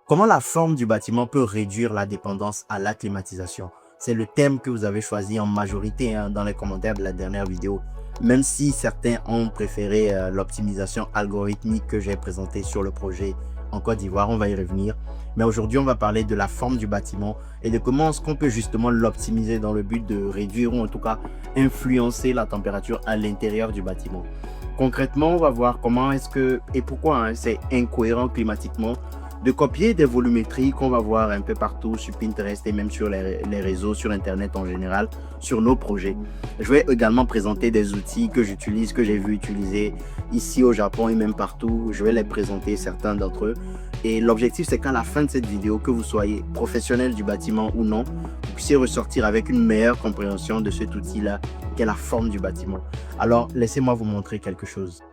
Comment la forme du bâtiment peut réduire la dépendance à la climatisation? C'est le thème que vous avez choisi en majorité dans les commentaires de la dernière vidéo. Même si certains ont préféré l'optimisation algorithmique que j'ai présentée sur le projet en Côte d'Ivoire, on va y revenir. Mais aujourd'hui, on va parler de la forme du bâtiment et de comment est-ce qu'on peut justement l'optimiser dans le but de réduire ou en tout cas influencer la température à l'intérieur du bâtiment. Concrètement, on va voir comment est-ce que et pourquoi c'est incohérent climatiquement de copier des volumétries qu'on va voir un peu partout sur Pinterest et même sur les réseaux, sur Internet en général, sur nos projets. Je vais également présenter des outils que j'utilise, que j'ai vu utiliser ici au Japon et même partout. Je vais les présenter, certains d'entre eux. Et l'objectif, c'est qu'à la fin de cette vidéo, que vous soyez professionnel du bâtiment ou non, vous puissiez ressortir avec une meilleure compréhension de cet outil-là, qu'est la forme du bâtiment. Alors, laissez-moi vous montrer quelque chose.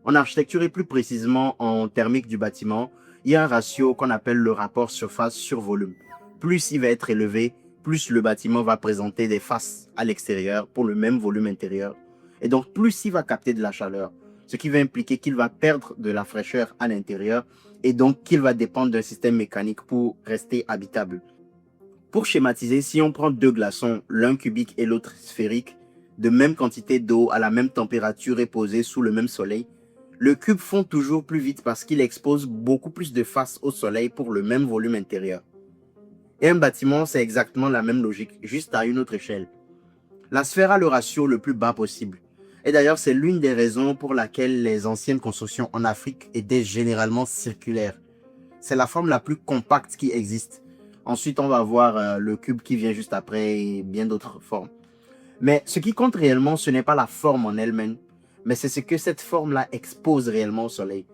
En architecture et plus précisément en thermique du bâtiment, il y a un ratio qu'on appelle le rapport surface sur volume. Plus il va être élevé, plus le bâtiment va présenter des faces à l'extérieur pour le même volume intérieur. Et donc plus il va capter de la chaleur, ce qui va impliquer qu'il va perdre de la fraîcheur à l'intérieur et donc qu'il va dépendre d'un système mécanique pour rester habitable. Pour schématiser, si on prend deux glaçons, l'un cubique et l'autre sphérique, de même quantité d'eau à la même température et posés sous le même soleil, le cube fond toujours plus vite parce qu'il expose beaucoup plus de faces au soleil pour le même volume intérieur. Et un bâtiment, c'est exactement la même logique, juste à une autre échelle. La sphère a le ratio le plus bas possible. Et d'ailleurs, c'est l'une des raisons pour laquelle les anciennes constructions en Afrique étaient généralement circulaires. C'est la forme la plus compacte qui existe. Ensuite, on va voir le cube qui vient juste après et bien d'autres formes. Mais ce qui compte réellement, ce n'est pas la forme en elle-même, mais c'est ce que cette forme-là expose réellement au soleil.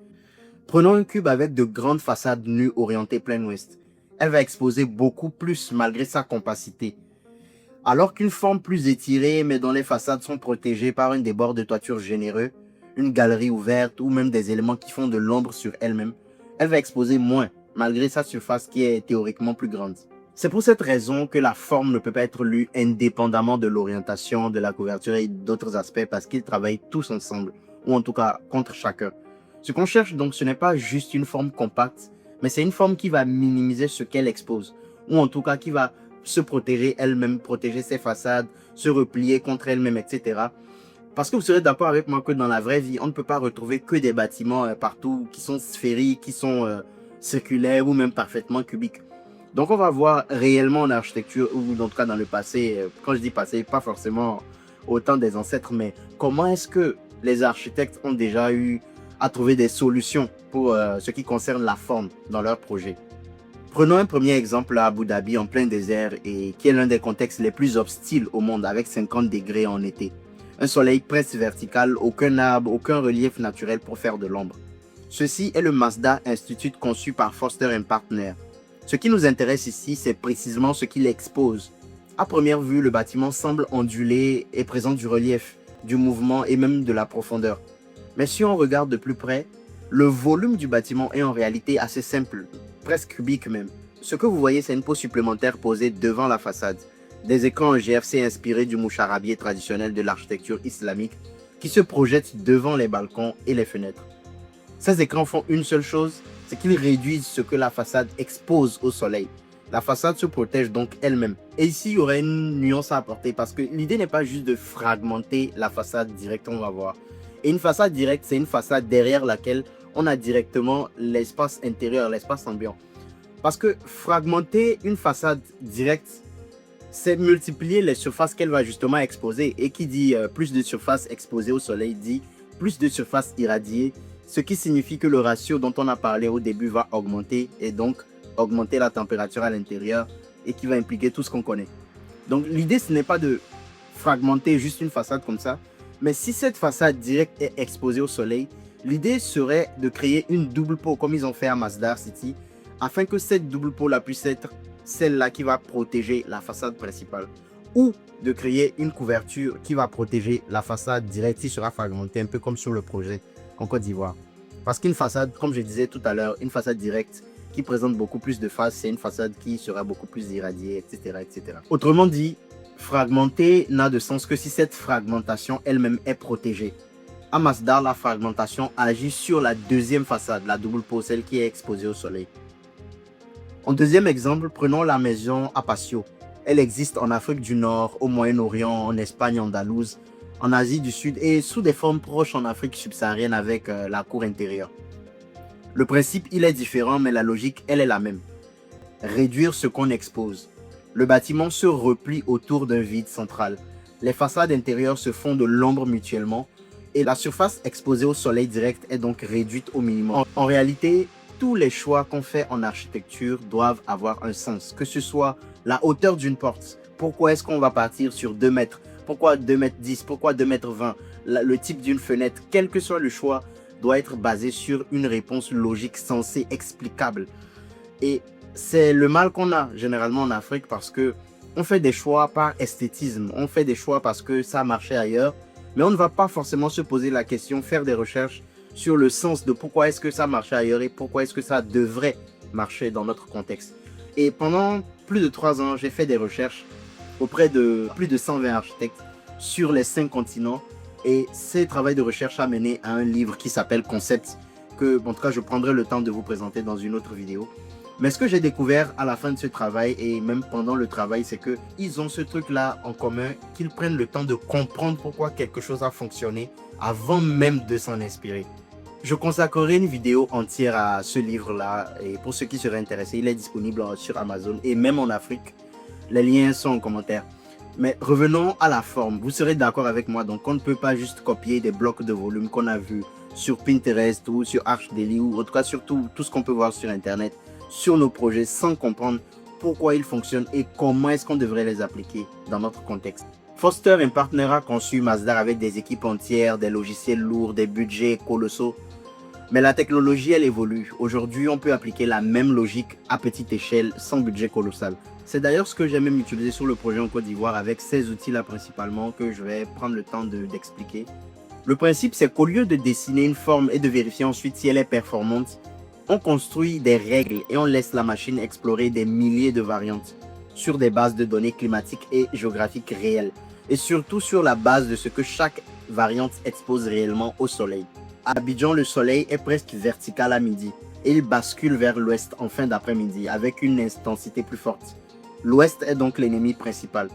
Prenons un cube avec de grandes façades nues orientées plein ouest. Elle va exposer beaucoup plus malgré sa compacité. Alors qu'une forme plus étirée, mais dont les façades sont protégées par un débord de toiture généreux, une galerie ouverte ou même des éléments qui font de l'ombre sur elle-même, elle va exposer moins, malgré sa surface qui est théoriquement plus grande. C'est pour cette raison que la forme ne peut pas être lue indépendamment de l'orientation, de la couverture et d'autres aspects parce qu'ils travaillent tous ensemble, ou en tout cas contre chacun. Ce qu'on cherche donc, ce n'est pas juste une forme compacte, mais c'est une forme qui va minimiser ce qu'elle expose, ou en tout cas qui va se protéger elle-même, protéger ses façades, se replier contre elle-même, etc. Parce que vous serez d'accord avec moi que dans la vraie vie, on ne peut pas retrouver que des bâtiments partout qui sont sphériques, qui sont circulaires ou même parfaitement cubiques. Donc on va voir réellement en architecture, ou en tout cas dans le passé, quand je dis passé, pas forcément au temps des ancêtres, mais comment est-ce que les architectes ont déjà eu à trouver des solutions pour ce qui concerne la forme dans leur projet. Prenons un premier exemple à Abu Dhabi en plein désert et qui est l'un des contextes les plus hostiles au monde avec 50 degrés en été. Un soleil presque vertical, aucun arbre, aucun relief naturel pour faire de l'ombre. Ceci est le Mazda Institute conçu par Foster & Partners. Ce qui nous intéresse ici, c'est précisément ce qu'il expose. À première vue, le bâtiment semble ondulé et présente du relief, du mouvement et même de la profondeur. Mais si on regarde de plus près, le volume du bâtiment est en réalité assez simple, presque cubique même. Ce que vous voyez, c'est une peau supplémentaire posée devant la façade. Des écrans en GFC inspirés du moucharabieh traditionnel de l'architecture islamique qui se projettent devant les balcons et les fenêtres. Ces écrans font une seule chose, c'est qu'ils réduisent ce que la façade expose au soleil. La façade se protège donc elle-même. Et ici, il y aurait une nuance à apporter parce que l'idée n'est pas juste de fragmenter la façade directe, on va voir. Et une façade directe, c'est une façade derrière laquelle on a directement l'espace intérieur, l'espace ambiant. Parce que fragmenter une façade directe, c'est multiplier les surfaces qu'elle va justement exposer. Et qui dit plus de surface exposée au soleil dit plus de surface irradiée, ce qui signifie que le ratio dont on a parlé au début va augmenter et donc augmenter la température à l'intérieur et qui va impliquer tout ce qu'on connaît. Donc l'idée, ce n'est pas de fragmenter juste une façade comme ça, mais si cette façade directe est exposée au soleil, l'idée serait de créer une double peau comme ils ont fait à Masdar City, afin que cette double peau-là puisse être celle-là qui va protéger la façade principale, ou de créer une couverture qui va protéger la façade directe qui sera fragmentée, un peu comme sur le projet en Côte d'Ivoire. Parce qu'une façade, comme je disais tout à l'heure, une façade directe qui présente beaucoup plus de faces, c'est une façade qui sera beaucoup plus irradiée, etc., etc. Autrement dit, fragmenter n'a de sens que si cette fragmentation elle-même est protégée. À Masdar, la fragmentation agit sur la deuxième façade, la double peau, celle qui est exposée au soleil. En deuxième exemple, prenons la maison Apasio. Elle existe en Afrique du Nord, au Moyen-Orient, en Espagne andalouse, en Asie du Sud et sous des formes proches en Afrique subsaharienne avec la cour intérieure. Le principe, il est différent, mais la logique, elle est la même. Réduire ce qu'on expose. Le bâtiment se replie autour d'un vide central. Les façades intérieures se font de l'ombre mutuellement et la surface exposée au soleil direct est donc réduite au minimum. En réalité, tous les choix qu'on fait en architecture doivent avoir un sens, que ce soit la hauteur d'une porte. Pourquoi est-ce qu'on va partir sur 2 mètres? Pourquoi 2 mètres 10? Pourquoi 2 mètres 20? Le type d'une fenêtre, quel que soit le choix, doit être basé sur une réponse logique, sensée, explicable. Et c'est le mal qu'on a généralement en Afrique parce que on fait des choix par esthétisme, on fait des choix parce que ça marchait ailleurs, mais on ne va pas forcément se poser la question, faire des recherches sur le sens de pourquoi est-ce que ça marchait ailleurs et pourquoi est-ce que ça devrait marcher dans notre contexte. Et pendant plus de 3 ans, j'ai fait des recherches auprès de plus de 120 architectes sur les 5 continents et ce travail de recherche a mené à un livre qui s'appelle Concept, que en tout cas je prendrai le temps de vous présenter dans une autre vidéo. Mais ce que j'ai découvert à la fin de ce travail et même pendant le travail, c'est qu'ils ont ce truc-là en commun, qu'ils prennent le temps de comprendre pourquoi quelque chose a fonctionné avant même de s'en inspirer. Je consacrerai une vidéo entière à ce livre-là et pour ceux qui seraient intéressés, il est disponible sur Amazon et même en Afrique. Les liens sont en commentaire. Mais revenons à la forme. Vous serez d'accord avec moi, donc on ne peut pas juste copier des blocs de volume qu'on a vus sur Pinterest ou sur Archdaily ou en tout cas sur tout ce qu'on peut voir sur Internet, sur nos projets sans comprendre pourquoi ils fonctionnent et comment est-ce qu'on devrait les appliquer dans notre contexte. Foster & Partners a conçu Masdar avec des équipes entières, des logiciels lourds, des budgets colossaux. Mais la technologie, elle évolue. Aujourd'hui, on peut appliquer la même logique à petite échelle sans budget colossal. C'est d'ailleurs ce que j'ai même utilisé sur le projet en Côte d'Ivoire avec ces outils-là principalement que je vais prendre le temps d'expliquer. Le principe, c'est qu'au lieu de dessiner une forme et de vérifier ensuite si elle est performante, on construit des règles et on laisse la machine explorer des milliers de variantes sur des bases de données climatiques et géographiques réelles et surtout sur la base de ce que chaque variante expose réellement au soleil. À Abidjan, le soleil est presque vertical à midi et il bascule vers l'ouest en fin d'après-midi avec une intensité plus forte. L'ouest est donc l'ennemi principal.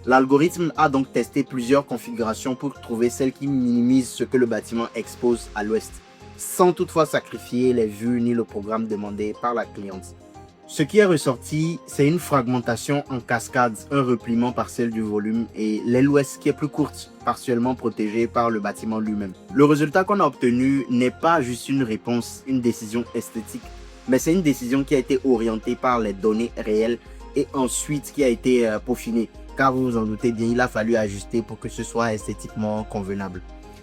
L'algorithme a donc testé plusieurs configurations pour trouver celle qui minimise ce que le bâtiment expose à l'ouest, sans toutefois sacrifier les vues ni le programme demandé par la cliente. Ce qui est ressorti, c'est une fragmentation en cascade, un repliement partiel du volume et l'aile ouest qui est plus courte, partiellement protégée par le bâtiment lui-même. Le résultat qu'on a obtenu n'est pas juste une réponse, une décision esthétique, mais c'est une décision qui a été orientée par les données réelles et ensuite qui a été peaufinée. Car vous vous en doutez bien, il a fallu ajuster pour que ce soit esthétiquement convenable.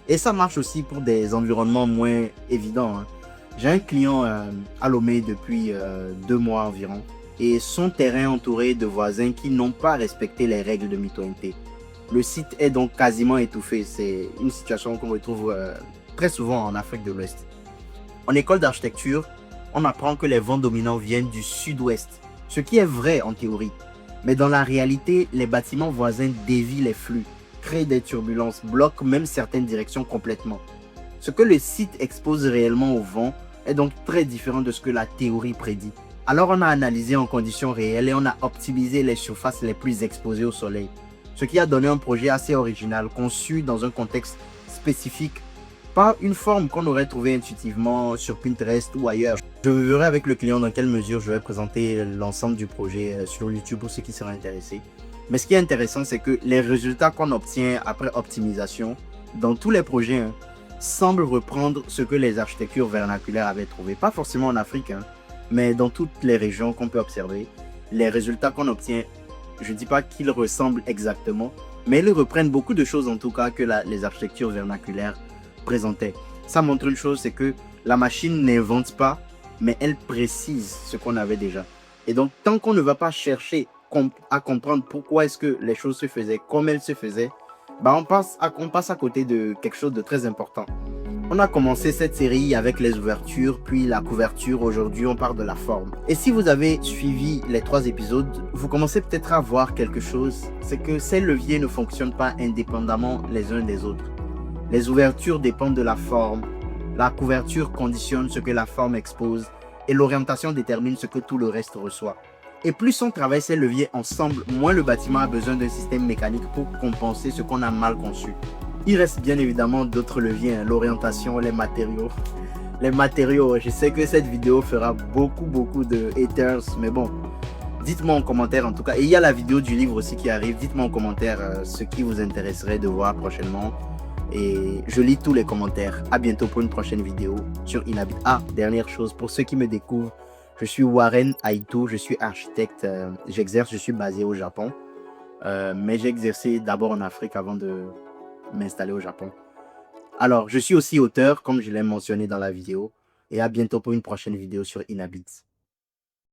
Et ça marche aussi pour des environnements moins évidents, hein. J'ai un client à Lomé depuis 2 mois environ et son terrain entouré de voisins qui n'ont pas respecté les règles de mitoyenneté. Le site est donc quasiment étouffé. C'est une situation qu'on retrouve très souvent en Afrique de l'Ouest. En école d'architecture, on apprend que les vents dominants viennent du sud-ouest, ce qui est vrai en théorie. Mais dans la réalité, les bâtiments voisins dévient les flux, créent des turbulences, bloquent même certaines directions complètement. Ce que le site expose réellement au vent est donc très différent de ce que la théorie prédit. Alors on a analysé en conditions réelles et on a optimisé les surfaces les plus exposées au soleil. Ce qui a donné un projet assez original, conçu dans un contexte spécifique, pas une forme qu'on aurait trouvée intuitivement sur Pinterest ou ailleurs. Je verrai avec le client dans quelle mesure je vais présenter l'ensemble du projet sur YouTube pour ceux qui seraient intéressés. Mais ce qui est intéressant, c'est que les résultats qu'on obtient après optimisation, dans tous les projets, semble reprendre ce que les architectures vernaculaires avaient trouvé. Pas forcément en Afrique, mais dans toutes les régions qu'on peut observer. Les résultats qu'on obtient, je ne dis pas qu'ils ressemblent exactement, mais ils reprennent beaucoup de choses en tout cas que les architectures vernaculaires présentaient. Ça montre une chose, c'est que la machine n'invente pas, mais elle précise ce qu'on avait déjà. Et donc, tant qu'on ne va pas chercher à comprendre pourquoi est-ce que les choses se faisaient comme elles se faisaient, on passe à côté de quelque chose de très important. On a commencé cette série avec les ouvertures, puis la couverture. Aujourd'hui, on parle de la forme. Et si vous avez suivi les 3 épisodes, vous commencez peut-être à voir quelque chose. C'est que ces leviers ne fonctionnent pas indépendamment les uns des autres. Les ouvertures dépendent de la forme. La couverture conditionne ce que la forme expose et l'orientation détermine ce que tout le reste reçoit. Et plus on travaille ces leviers ensemble, moins le bâtiment a besoin d'un système mécanique pour compenser ce qu'on a mal conçu. Il reste bien évidemment d'autres leviers, hein, l'orientation, les matériaux. Les matériaux, je sais que cette vidéo fera beaucoup de haters, mais bon, dites-moi en commentaire en tout cas. Et il y a la vidéo du livre aussi qui arrive. Dites-moi en commentaire ce qui vous intéresserait de voir prochainement. Et je lis tous les commentaires. À bientôt pour une prochaine vidéo sur Inhabit. Ah, dernière chose, pour ceux qui me découvrent, je suis Warren Aito, je suis architecte. Je suis basé au Japon. Mais j'ai exercé d'abord en Afrique avant de m'installer au Japon. Alors, je suis aussi auteur, comme je l'ai mentionné dans la vidéo. Et à bientôt pour une prochaine vidéo sur Inhabit.